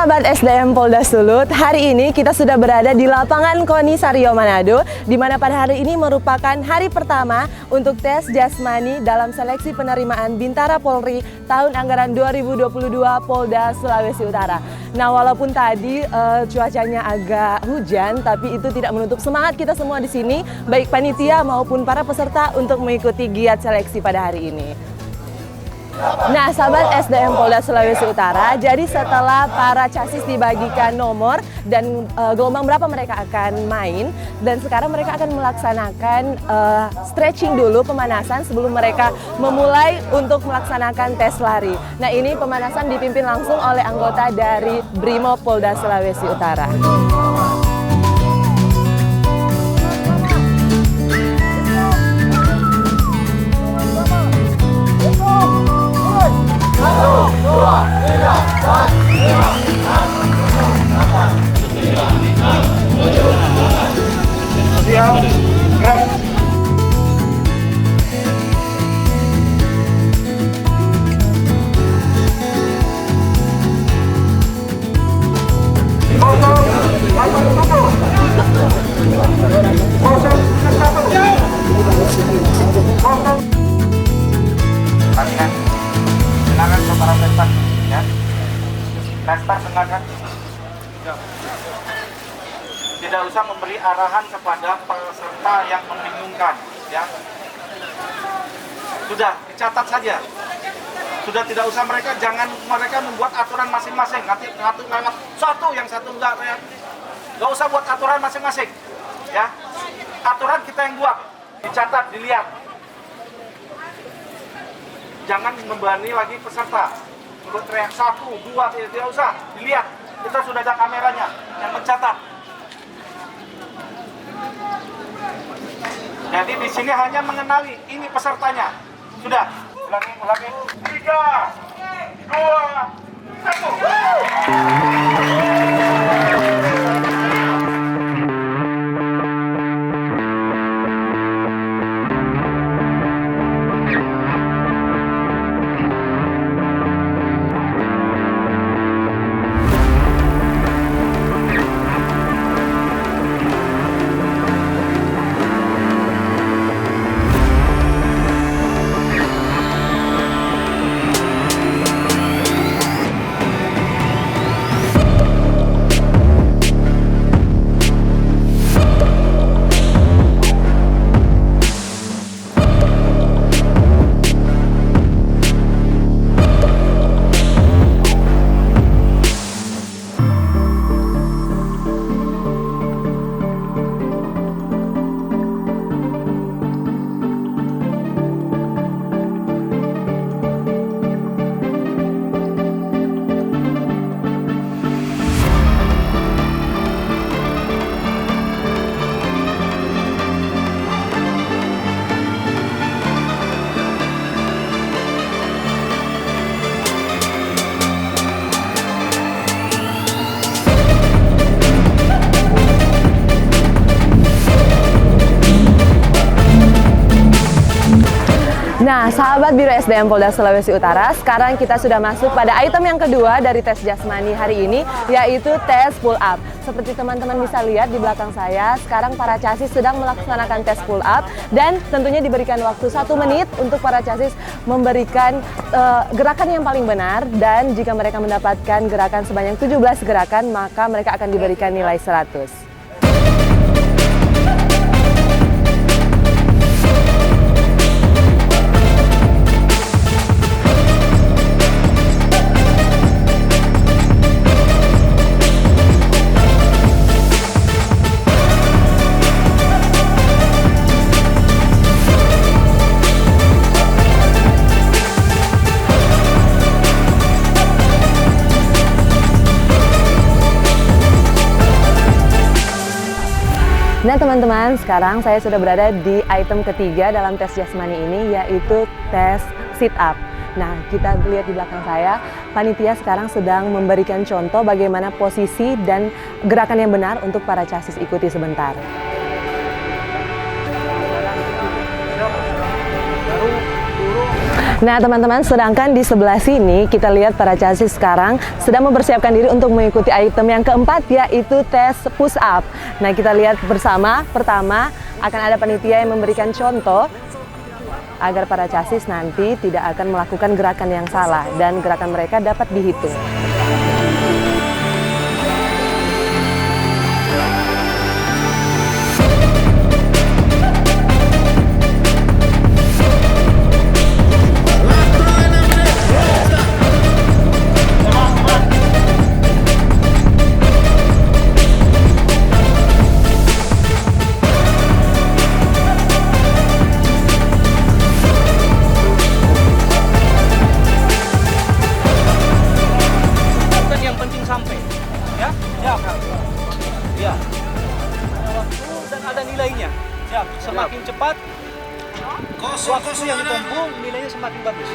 sahabat SDM Polda Sulut, hari ini kita sudah berada di lapangan KONI Sario Manado, di mana pada hari ini merupakan hari pertama untuk tes jasmani dalam seleksi penerimaan Bintara Polri tahun anggaran 2022 Polda Sulawesi Utara. Nah, walaupun tadi cuacanya agak hujan, tapi itu tidak menutup semangat kita semua di sini, baik panitia maupun para peserta untuk mengikuti giat seleksi pada hari ini. Nah, sahabat SDM Polda Sulawesi Utara, jadi setelah para chassis dibagikan nomor dan gelombang berapa mereka akan main, dan sekarang mereka akan melaksanakan stretching dulu, pemanasan sebelum mereka memulai untuk melaksanakan tes lari. Nah, ini pemanasan dipimpin langsung oleh anggota dari Brimob Polda Sulawesi Utara. Silakan saudara Vestar, ya. Vestar silakan. Tidak usah memberi arahan kepada peserta yang membingungkan, ya. Sudah dicatat saja. Sudah tidak usah jangan mereka membuat aturan masing-masing. Nanti satu lewat satu, yang satu enggak. Enggak usah buat aturan masing-masing, ya. Aturan kita yang buat, dicatat, dilihat. Jangan membebani lagi peserta untuk teriak 1, 2, tidak usah, dilihat. Kita sudah ada kameranya yang mencatat. Jadi di sini hanya mengenali ini pesertanya. Sudah, ulangi. 3, 2, 1. Nah, sahabat Biro SDM Polda Sulawesi Utara, sekarang kita sudah masuk pada item yang kedua dari tes jasmani hari ini, yaitu tes pull up. Seperti teman-teman bisa lihat di belakang saya, sekarang para chassis sedang melaksanakan tes pull up, dan tentunya diberikan waktu 1 menit untuk para chassis memberikan gerakan yang paling benar, dan jika mereka mendapatkan gerakan sebanyak 17 gerakan, maka mereka akan diberikan nilai 100. Nah teman-teman, sekarang saya sudah berada di item ketiga dalam tes jasmani ini, yaitu tes sit up. Nah, kita lihat di belakang saya, panitia sekarang sedang memberikan contoh bagaimana posisi dan gerakan yang benar untuk para chassis. Ikuti sebentar. Nah teman-teman, sedangkan di sebelah sini kita lihat para chassis sekarang sedang mempersiapkan diri untuk mengikuti item yang keempat, yaitu tes push up. Nah kita lihat bersama, pertama akan ada panitia yang memberikan contoh agar para chassis nanti tidak akan melakukan gerakan yang salah dan gerakan mereka dapat dihitung. Semakin cepat waktu yang ditempuh, nilainya semakin bagus.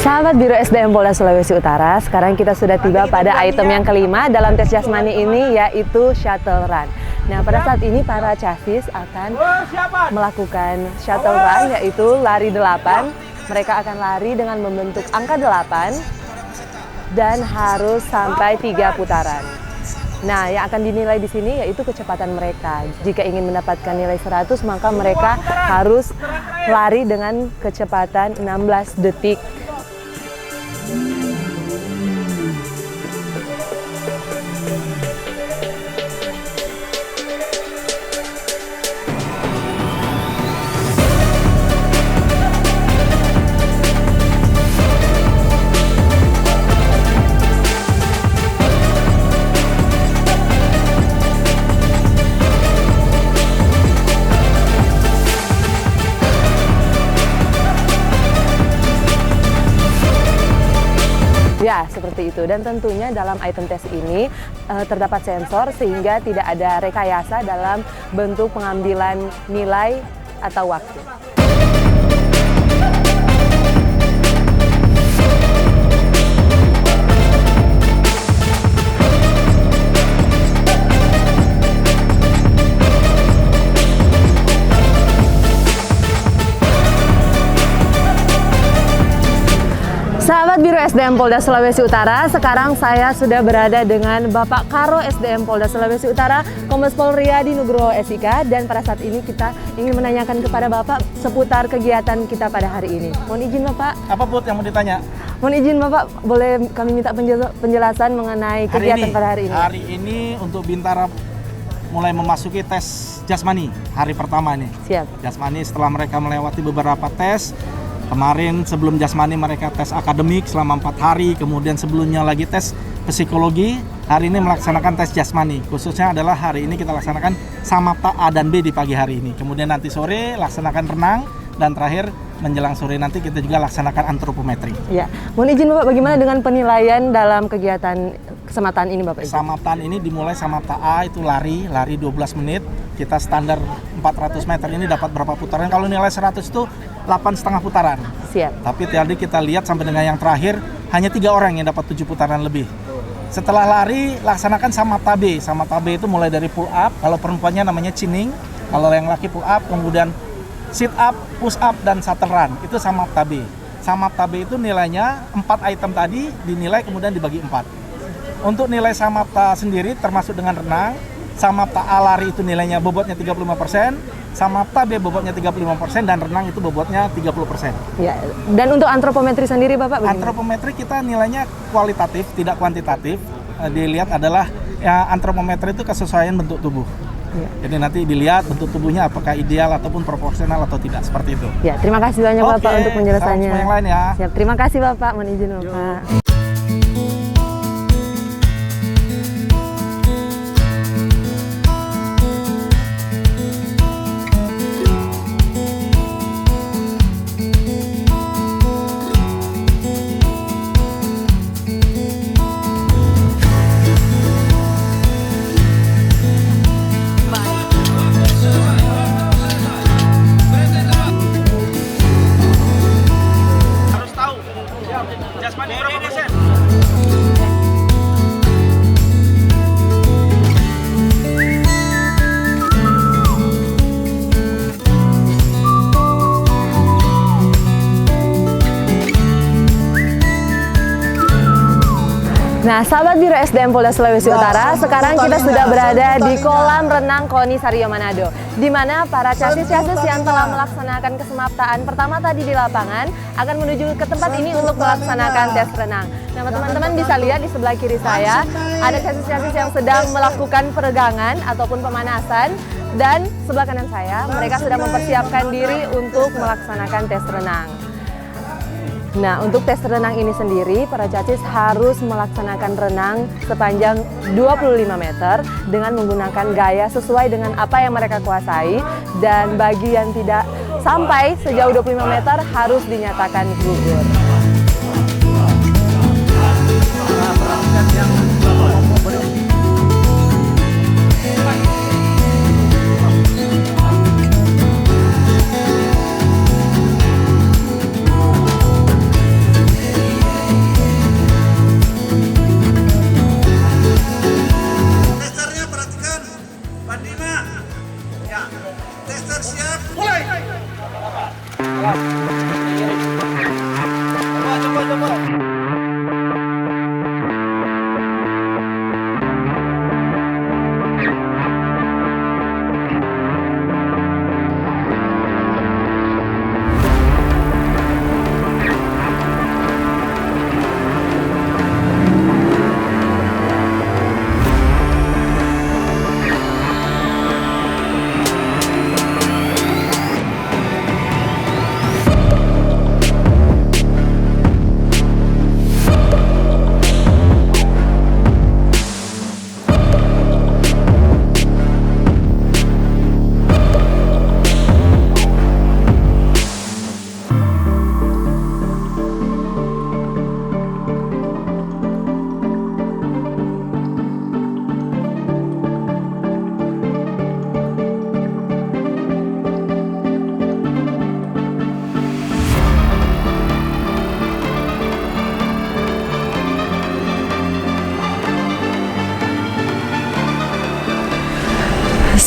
Sahabat Biro SDM Polda Sulawesi Utara, sekarang kita sudah tiba pada item yang kelima dalam tes jasmani ini, yaitu shuttle run. Nah, pada saat ini para chassis akan melakukan shuttle run, yaitu lari 8. Mereka akan lari dengan membentuk angka 8 dan harus sampai 3 putaran. Nah, yang akan dinilai di sini yaitu kecepatan mereka. Jika ingin mendapatkan nilai 100, maka mereka harus lari dengan kecepatan 16 detik. Ya, seperti itu. Dan tentunya dalam item tes ini terdapat sensor sehingga tidak ada rekayasa dalam bentuk pengambilan nilai atau waktu. Sahabat Biro SDM Polda Sulawesi Utara, sekarang saya sudah berada dengan Bapak Karo SDM Polda Sulawesi Utara, Kombes Pol Riyadi Nugroho SIK, dan pada saat ini kita ingin menanyakan kepada Bapak seputar kegiatan kita pada hari ini. Mohon izin Bapak. Apa Put yang mau ditanya? Mohon izin Bapak, boleh kami minta penjelasan mengenai kegiatan pada hari ini? Hari ini untuk Bintara mulai memasuki tes jasmani hari pertama nih. Siap. Jasmani setelah mereka melewati beberapa tes. Kemarin sebelum jasmani mereka tes akademik selama 4 hari, kemudian sebelumnya lagi tes psikologi. Hari ini melaksanakan tes jasmani, khususnya adalah hari ini kita laksanakan Samapta A dan B di pagi hari ini. Kemudian nanti sore laksanakan renang, dan terakhir menjelang sore nanti kita juga laksanakan antropometri. Ya, mohon izin Bapak, bagaimana dengan penilaian dalam kegiatan kesamaptaan ini Bapak? Kesamaptaan ini dimulai Samapta A itu lari 12 menit. Kita standar 400 meter ini dapat berapa putaran? Kalau nilai 100 itu 8,5 putaran. Siap. Tapi tadi kita lihat sampai dengan yang terakhir hanya 3 orang yang dapat 7 putaran lebih. Setelah lari laksanakan Samapta B. Samapta B itu mulai dari pull up, kalau perempuannya namanya chinning, kalau yang laki pull up, kemudian sit up, push up, dan shuttle run. Itu Samapta B. Samapta B itu nilainya 4 item tadi dinilai kemudian dibagi 4. Untuk nilai Samapta sendiri termasuk dengan renang, Samapta A lari itu nilainya bobotnya 35%, Samapta B bobotnya 35%, dan renang itu bobotnya 30%. Ya, dan untuk antropometri sendiri Bapak bagaimana? Antropometri kita nilainya kualitatif, tidak kuantitatif. Dilihat adalah ya, antropometri itu kesesuaian bentuk tubuh. Ya. Jadi nanti dilihat bentuk tubuhnya apakah ideal ataupun proporsional atau tidak, seperti itu. Ya, terima kasih banyak Bapak untuk penjelasannya. Salam yang lain ya. Siap, terima kasih Bapak, mohon izin Bapak. Nah, sahabat Biro SDM Polda Sulawesi Utara, sekarang kita sudah berada di kolam renang KONI Sario Manado, di mana para casis-casis yang telah melaksanakan kesemaptaan pertama tadi di lapangan akan menuju ke tempat ini untuk melaksanakan tes renang. Nah, teman-teman bisa lihat di sebelah kiri saya, ada casis-casis yang sedang melakukan peregangan ataupun pemanasan, dan sebelah kanan saya, mereka sudah mempersiapkan diri untuk melaksanakan tes renang. Nah, untuk tes renang ini sendiri, para cacis harus melaksanakan renang sepanjang 25 meter dengan menggunakan gaya sesuai dengan apa yang mereka kuasai. Dan bagi yang tidak sampai sejauh 25 meter harus dinyatakan gugur.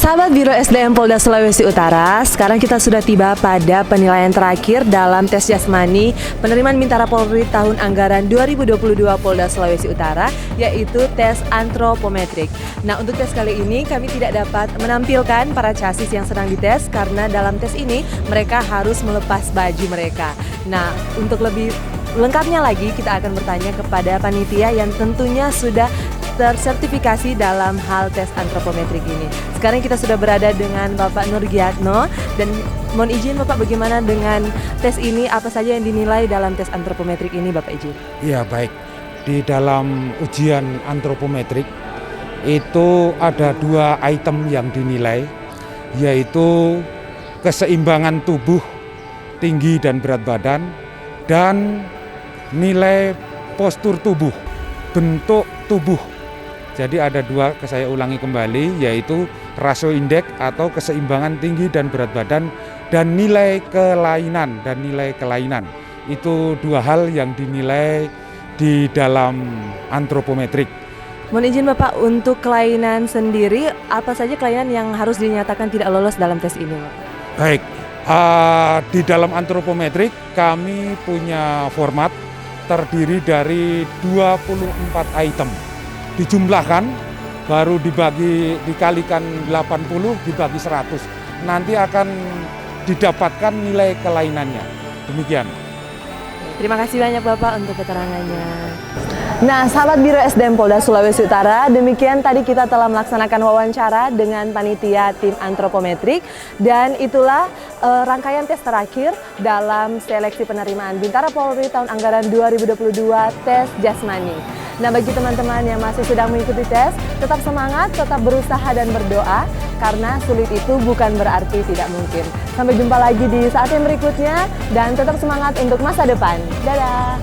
Sahabat Biro SDM Polda Sulawesi Utara, sekarang kita sudah tiba pada penilaian terakhir dalam tes jasmani penerimaan Bintara Polri tahun anggaran 2022 Polda Sulawesi Utara, yaitu tes antropometrik. Nah, untuk tes kali ini kami tidak dapat menampilkan para casis yang sedang dites karena dalam tes ini mereka harus melepas baju mereka. Nah, untuk lebih lengkapnya lagi kita akan bertanya kepada panitia yang tentunya sudah tersertifikasi dalam hal tes antropometrik ini. Sekarang kita sudah berada dengan Bapak Nurgiatno, dan mohon izin Bapak, bagaimana dengan tes ini, apa saja yang dinilai dalam tes antropometrik ini, Bapak izin? Iya, baik. Di dalam ujian antropometrik itu ada 2 item yang dinilai, yaitu keseimbangan tubuh, tinggi dan berat badan, dan nilai postur tubuh, bentuk tubuh. Jadi ada 2, saya ulangi kembali, yaitu rasio indeks atau keseimbangan tinggi dan berat badan, dan nilai kelainan Itu 2 hal yang dinilai di dalam antropometrik. Mohon izin Bapak, untuk kelainan sendiri, apa saja kelainan yang harus dinyatakan tidak lolos dalam tes ini, Bapak? Baik, di dalam antropometrik kami punya format terdiri dari 24 item. Dijumlahkan, baru dikalikan 80, dibagi 100. Nanti akan didapatkan nilai kelainannya. Demikian. Terima kasih banyak Bapak untuk keterangannya. Nah, sahabat Biro SDM Polda Sulawesi Utara, demikian tadi kita telah melaksanakan wawancara dengan panitia tim antropometrik, dan itulah rangkaian tes terakhir dalam seleksi penerimaan Bintara Polri tahun anggaran 2022 tes jasmani. Nah, bagi teman-teman yang masih sedang mengikuti tes, tetap semangat, tetap berusaha dan berdoa, karena sulit itu bukan berarti tidak mungkin. Sampai jumpa lagi di saat yang berikutnya, dan tetap semangat untuk masa depan. Dadah!